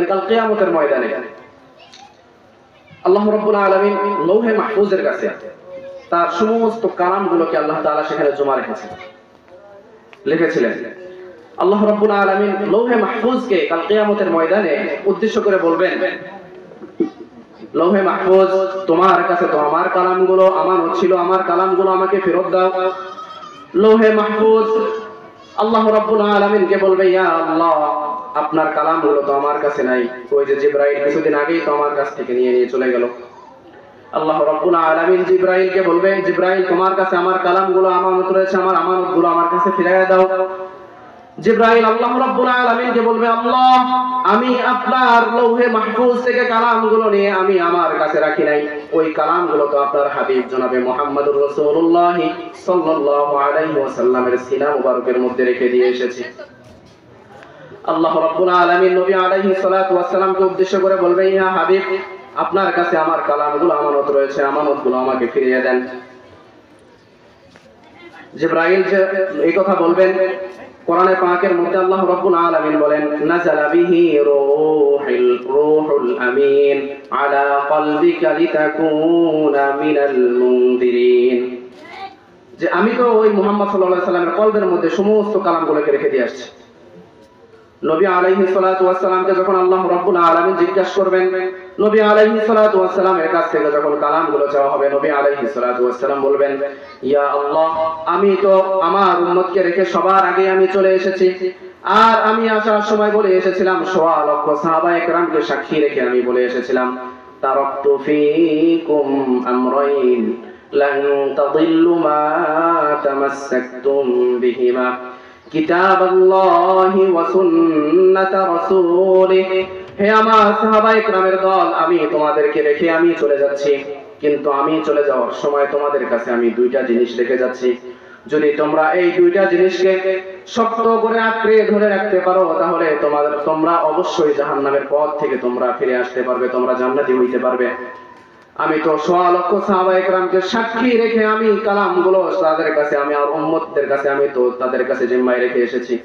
কাল কিয়ামতের ময়দানে আল্লাহ রাব্বুল আলামিন লৌহে মাহফুজের কাছে তার সমস্ত কালামগুলোকে আল্লাহ তাআলা সেখানে জমা রেখেছিলেন, লিখেছিলেন। আল্লাহ রাব্বুল আলামিন লৌহে মাহফুজকে কাল কিয়ামতের ময়দানে উদ্দেশ্য করে বলবেন, লৌহে মাহফুজ, তোমার কাছে তো আমার কালামগুলো আমানত ছিল, আমার কালামগুলো আমাকে ফেরত দাও। লৌহে মাহফুজ আল্লাহ রাব্বুল আলামিনকে বলবে, ইয়া আল্লাহ, আপনার কালামগুলো তো আমার কাছে নাই, ওই যে জিবরাইল কিছুদিন আগেই তো আমার কাছ থেকে নিয়ে চলে গেল। আল্লাহ রাব্বুল আলামিন জিবরাইলকে বলবে, জিবরাইল, তোমার কাছে আমার কালামগুলো আমানত রয়েছে, আমার আমানতগুলো আমার কাছে ফিরিয়ে দাও। জিবরাইল আল্লাহ রাব্বুল আলামিনকে বলবে, আল্লাহ, আমি আপনার লৌহে মাহফুজ থেকে কালামগুলো নিয়ে আমি আমার কাছে রাখি নাই, ওই কালামগুলো তো আপনার হাবিব জনাবে মুহাম্মদুর রাসূলুল্লাহ সাল্লাল্লাহু আলাইহি ওয়াসাল্লামের সিনা মুবারকের মধ্যে রেখে দিয়ে এসেছি। আল্লাহ রাব্বুল আলামিন নবী আলাইহিস সালাতু ওয়াস সালামকে উদ্দেশ্য করে বলবে, ইয়া হাবিব, আপনার কাছে আমার কালামগুলো আমানত রয়েছে, আমানতগুলো আমাকে ফিরিয়ে দেন। জিবরাইল যে এই কথা বলবেন, কোরআনে পাকের মধ্যে আল্লাহ রাব্বুল আলামিন বলেন, নাযালা বিহি রূহুল আমিন আলা কলবিকা লিতাকুনা মিনাল মুনদিরিন, যে আমি তো ওই মুহাম্মদ সাল্লাল্লাহু আলাইহি সাল্লামের কলবের মধ্যে সমস্ত কালামগুলোকে রেখে দিয়ে আসছি। নবী আলাইহিস সালাতু ওয়াস সালামকে যখন আল্লাহ রাব্বুল আলামিন জিজ্ঞাসা করবেন, নবী আলাইহিস সালাতু ওয়াস সালামের কাছ থেকে যখন কালামগুলো চাওয়া হবে, নবী আলাইহিস সালাতু ওয়াস সালাম বলবেন, ইয়া আল্লাহ, আমি তো আমার উম্মতকে রেখে সবার আগে আমি চলে এসেছি, আর আমি আসার সময় বলে এসেছিলাম, সোয়া লক্ষ সাহাবায়ে কেরামকে সাক্ষী রেখে আমি বলে এসেছিলাম, তারাকতু ফীকুম আমরাইন লান তাদিল্লু মা তামাসসাকতুম বিহিমা কিতাবাল্লাহি ওয়া সুন্নাত রাসূলিহি। হে আমার সাহাবায়ে কেরামের দল, আমি তোমাদেরকে রেখে আমি চলে যাচ্ছি, কিন্তু আমি চলে যাওয়ার সময় তোমাদের কাছে আমি দুইটা জিনিস রেখে যাচ্ছি। যদি তোমরা এই দুইটা জিনিসকে শক্ত করে আঁকড়ে ধরে রাখতে পারো, তাহলে তোমরা অবশ্যই জাহান্নামের পথ থেকে তোমরা ফিরে আসতে পারবে, তোমরা জান্নাতি হইতে পারবে। আমি তো সোয়া লক্ষ সাহাবায়ে কেরামকে সাক্ষী রেখে আমি কালামগুলো তাদের কাছে, আমি আর উম্মতদের কাছে আমি তো তাদের কাছে জিম্মায় রেখে এসেছি।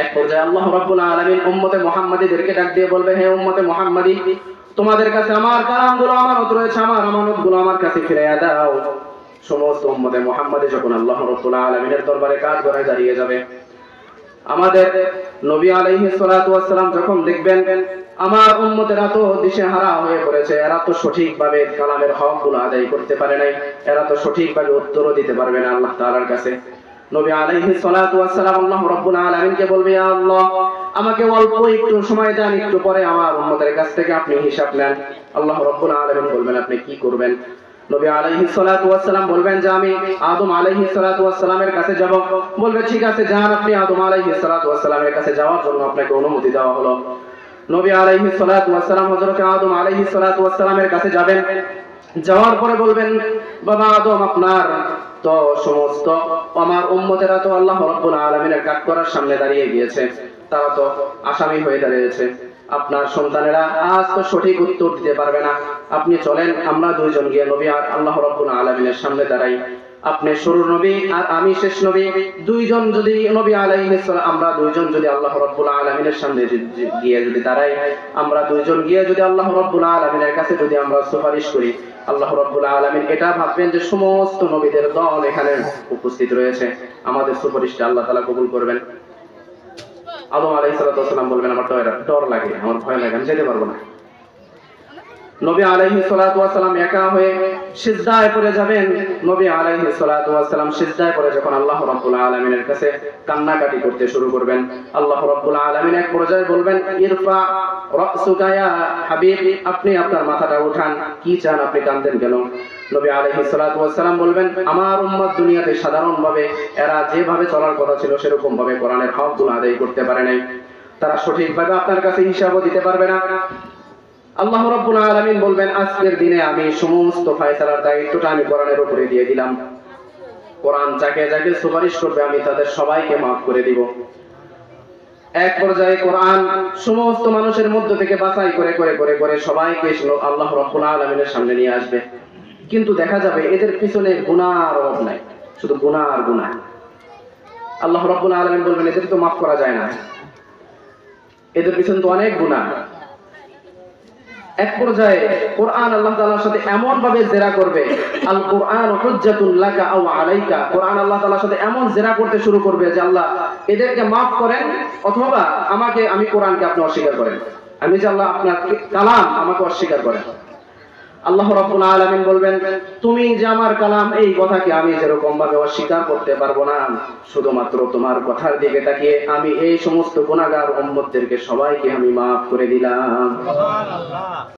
এক পর্যায়ে আল্লাহ রাব্বুল আলামিন উম্মতে মুহাম্মাদীদেরকে ডাক দিয়ে বলবে, হে উম্মতে মুহাম্মাদী, তোমাদের কাছে আমার কালামগুলো আমানত রয়েছে, আমার আমানতগুলো আমার কাছে ফিরিয়ে দাও। সমস্ত উম্মতে মুহাম্মাদী যখন আল্লাহ রাব্বুল আলামিনের দরবারে কাঠ গড়ায় দাঁড়িয়ে যাবে, আমাদের নবী আলাইহিস সালাতু ওয়াস সালাম যখন দেখবেন আমার উম্মতেরা তো দিশেহারা হয়ে পড়েছে, এরা তো সঠিকভাবে কালামের হকগুলো আদায় করতে পারে নাই, এরা তো সঠিকভাবে উত্তরও দিতে পারবে না আল্লাহ তাআলার কাছে, নবী আলাইহিস সালাতু ওয়াস সালাম আল্লাহ রাব্বুল আলামিনকে বলবে, ইয়া আল্লাহ, আমাকে অল্প একটু সময় দেন, একটু পরে আমার উম্মতের কাছ থেকে আপনি হিসাব নেন। আল্লাহ রাব্বুল আলামিন বলবেন, আপনি কি করবেন? নবী আলাইহিস সালাতু ওয়াস সালাম বলবেন যে আমি আদম আলাইহিস সালাতু ওয়াস সালামের কাছে যাব। বলবে, ঠিক আছে, যান, আপনি আদম আলাইহিস সালাতু ওয়াস সালামের কাছে যাওয়ার জন্য আপনাকে অনুমতি দেওয়া হলো। নবী আলাইহিস সালাতু ওয়াস সালাম হযরত আদম আলাইহিস সালাতু ওয়াস সালামের কাছে যাবেন। যাওয়ার পরে বলবেন, বাবা আদম, আপনার তো সমস্ত আমার উম্মতেরা তো আল্লাহ রাব্বুল আলামিনের কাঠগড়ার সামনে দাঁড়িয়ে গিয়েছে, তারা তো আসামি হয়ে দাঁড়িয়েছে, আপনার সন্তানেরা আজ তো সঠিক উত্তর দিতে পারবে না, আপনি চলেন আমরা দুইজন গিয়ে নবী আর আল্লাহ রাব্বুল আলামিনের সামনে দাঁড়াই। আপনি শুরু নবী আর আমি শেষ নবী, দুইজন যদি নবী আলাইহিস সালাম, আমরা দুইজন যদি আল্লাহ রাব্বুল আলামিনের সামনে গিয়ে যদি দাঁড়াই, আমরা দুইজন গিয়ে যদি আল্লাহ রাব্বুল আলামিনের কাছে যদি আমরা সুপারিশ করি, আল্লাহ রাব্বুল আলামিন এটা ভাববেন যে সমস্ত নবীদের দল এখানে উপস্থিত রয়েছে, আমাদের সুপারিশটা আল্লাহ তাআলা কবুল করবেন। আদম আলাইহিস সালাম বলবেন, আমার ডর লাগে, আমার ভয় লাগে, আমি যেতে পারবো না। নবী আলাইহিস সালাতু ওয়াস সালাম একা হয়ে সিজদায় পড়ে যাবেন। নবী আলাইহিস সালাতু ওয়াস সালাম সিজদায় পড়ে যখন আল্লাহ রাব্বুল আলামিনের কাছে কান্নাকাটি করতে শুরু করবেন, আল্লাহ রাব্বুল আলামিন এক পর্যায়ে বলবেন, ইরফা রাসুকা ইয়া হাবিব, আপনি আপনার মাথাটা উঠান, কি চান, আপনি কাঁদেন কেন? নবী আলাইহিস সালাতু ওয়াস সালাম বলবেন, আমার উম্মত দুনিয়াতে সাধারণভাবে এরা যেভাবে চলার কথা ছিল সেরকম ভাবে কোরআনের হকগুলো আদায় করতে পারে নাই, তারা সঠিকভাবে আপনার কাছে হিসাবও দিতে পারবে না। আল্লাহ রাব্বুল আলামিন বলবেন, আজকের দিনে আমি সমস্ত ফয়সালার দায়িত্বটা আমি কোরআনের উপরে দিয়ে দিলাম, কোরআন যাকে যাকে সুপারিশ করবে আমি তাদের সবাইকে মাফ করে দিব। এক পর্যায়ে কোরআন সমস্ত মানুষের মধ্য থেকে বাছাই করে করে করে করে সবাইকে আল্লাহ রাব্বুল আলামিনের সামনে নিয়ে আসবে, কিন্তু দেখা যাবে এদের পিছনে গুনাহর অভাব নাই, শুধু গুনাহ আর গুনাহ। আল্লাহ রাব্বুল আলামিন বলবেন, এদের তো মাফ করা যায় না। এদের পিছনে তো অনেক গুনাহ। এক পর্যায়ে কোরআন আল্লাহ তাআলার সাথে এমন ভাবে জেরা করবে, আল কোরআন হুজ্জাতুন লাকা আও আলাইকা, কোরআন আল্লাহ তাআলার সাথে এমন জেরা করতে শুরু করবে যে আল্লাহ এদেরকে maaf করেন, অথবা আমি কোরআনকে আপনি অস্বীকার করেন, আমি যে আল্লাহ আপনার কালাম আমাকে অস্বীকার করেন। আল্লাহ রাব্বুল আলামিন বলবেন, তুমি যে আমার কালাম, এই কথাকে আমি যেরকম ভাবে অস্বীকার করতে পারবো না, শুধুমাত্র তোমার কথার দিকে তাকিয়ে আমি এই সমস্ত গুনাহগার উম্মতদেরকে সবাইকে আমি maaf করে দিলাম। সুবহানাল্লাহ।